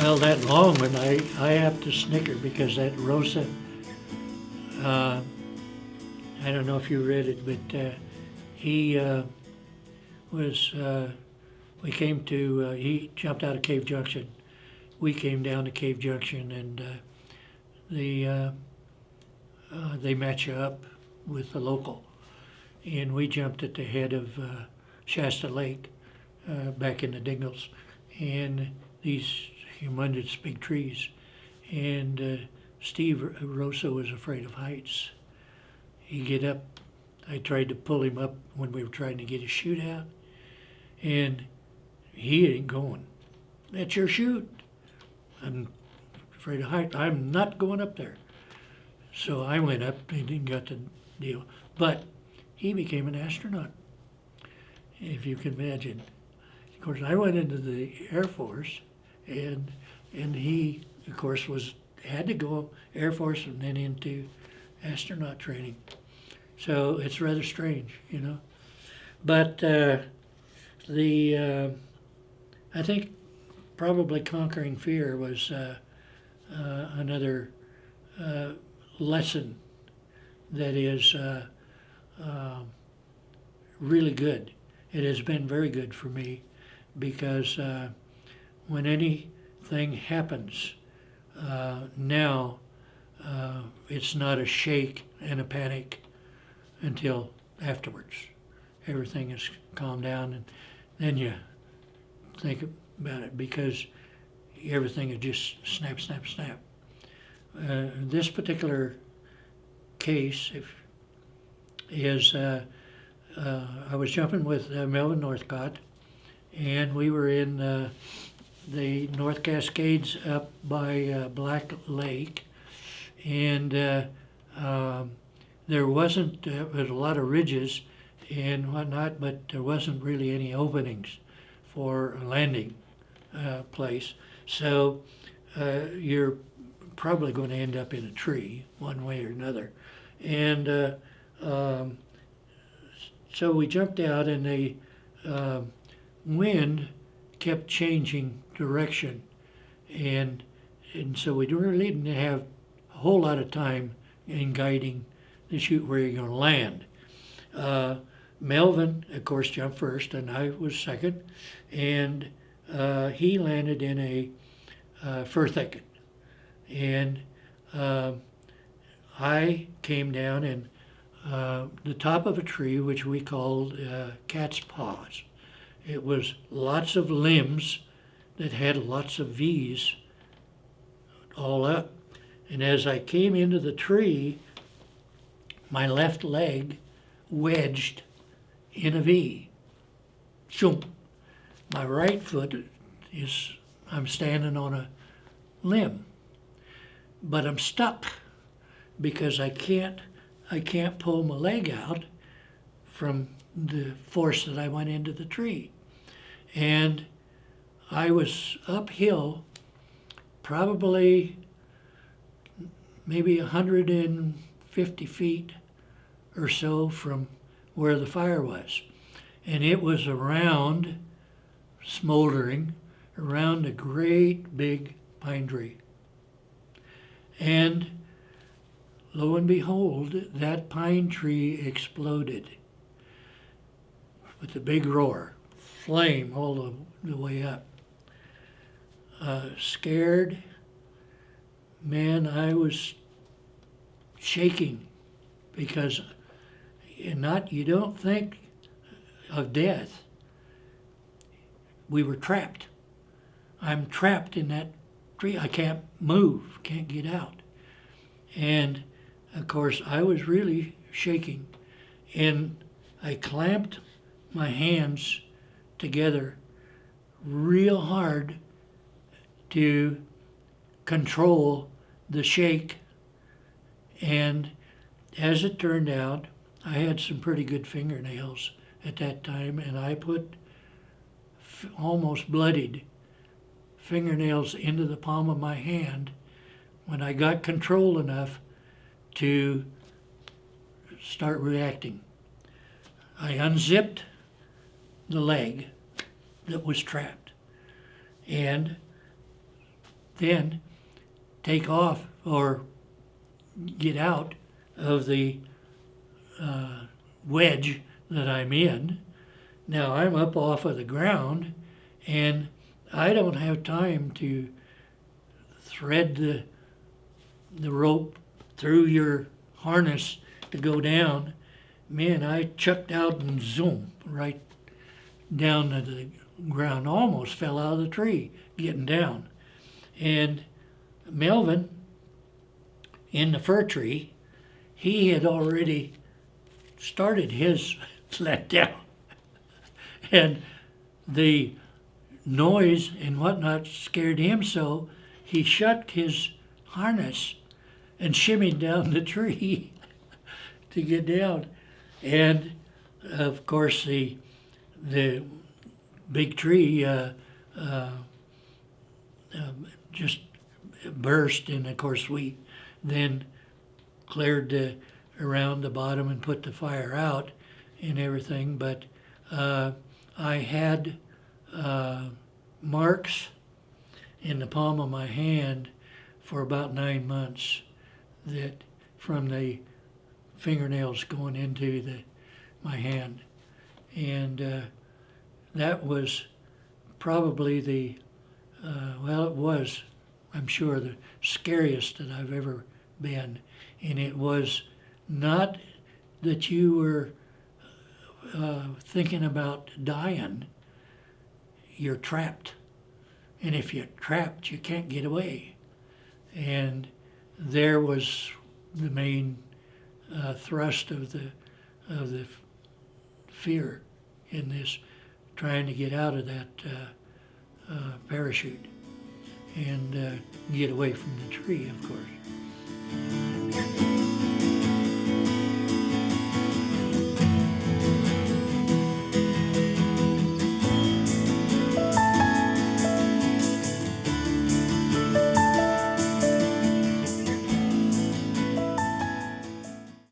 Well, that long one, I have to snicker because that Rosa, I don't know if you read it, but he was, we came to, he jumped out of Cave Junction. We came down to Cave Junction, and they match you up with the local. And we jumped at the head of Shasta Lake, back in the Dingles, and these humongous big trees. And Steve Rosa was afraid of heights. He'd get up. I tried to pull him up when we were trying to get his chute out, and he ain't going. That's your chute. I'm afraid of heights. I'm not going up there. So I went up and got the deal. But he became an astronaut, if you can imagine. Of course, I went into the Air Force, and he, of course, had to go Air Force and then into astronaut training. So it's rather strange, you know. But I think probably conquering fear was another lesson that is really good. It has been very good for me because when anything happens now, it's not a shake and a panic until afterwards. Everything is calmed down, and then you think about it because everything is just snap, snap, snap. This particular case is I was jumping with Melvin Northcott, and we were in the North Cascades up by Black Lake, and there was a lot of ridges and whatnot, but there wasn't really any openings for a landing place. So you're probably going to end up in a tree one way or another. And so we jumped out, and the wind kept changing direction. And so we really didn't have a whole lot of time in guiding the chute where you're going to land. Melvin, of course, jumped first, and I was second. And he landed in a fir thicket. And I came down and the top of a tree, which we called cat's paws. It was lots of limbs that had lots of V's all up. And as I came into the tree, my left leg wedged in a V. Shoom. My right foot I'm standing on a limb, but I'm stuck because I can't pull my leg out from the force that I went into the tree. And I was uphill probably maybe 150 feet or so from where the fire was. And it was smoldering around a great big pine tree. And lo and behold, that pine tree exploded with a big roar, flame all the way up. Scared, man, I was shaking because you don't think of death. We were trapped. I'm trapped in that tree. I can't move, can't get out. And of course, I was really shaking, and I clamped my hands together real hard to control the shake. And as it turned out, I had some pretty good fingernails at that time, and I put almost bloodied fingernails into the palm of my hand when I got control enough to start reacting. I unzipped the leg that was trapped, and then take off or get out of the wedge that I'm in. Now I'm up off of the ground, and I don't have time to thread the rope through your harness to go down. Man, I chucked out and zoom right down to the ground. Almost fell out of the tree getting down. And Melvin, in the fir tree, he had already started his let down. And the noise and whatnot scared him, so he shut his harness and shimmied down the tree to get down. And of course, the big tree just burst, and of course we then cleared around the bottom and put the fire out and everything. But I had marks in the palm of my hand for about 9 months, that from the fingernails going into my hand. And that was probably it was, I'm sure, the scariest that I've ever been. And it was not that you were thinking about dying. You're trapped. And if you're trapped, you can't get away. And there was the main thrust of the fear in this, trying to get out of that parachute and get away from the tree, of course.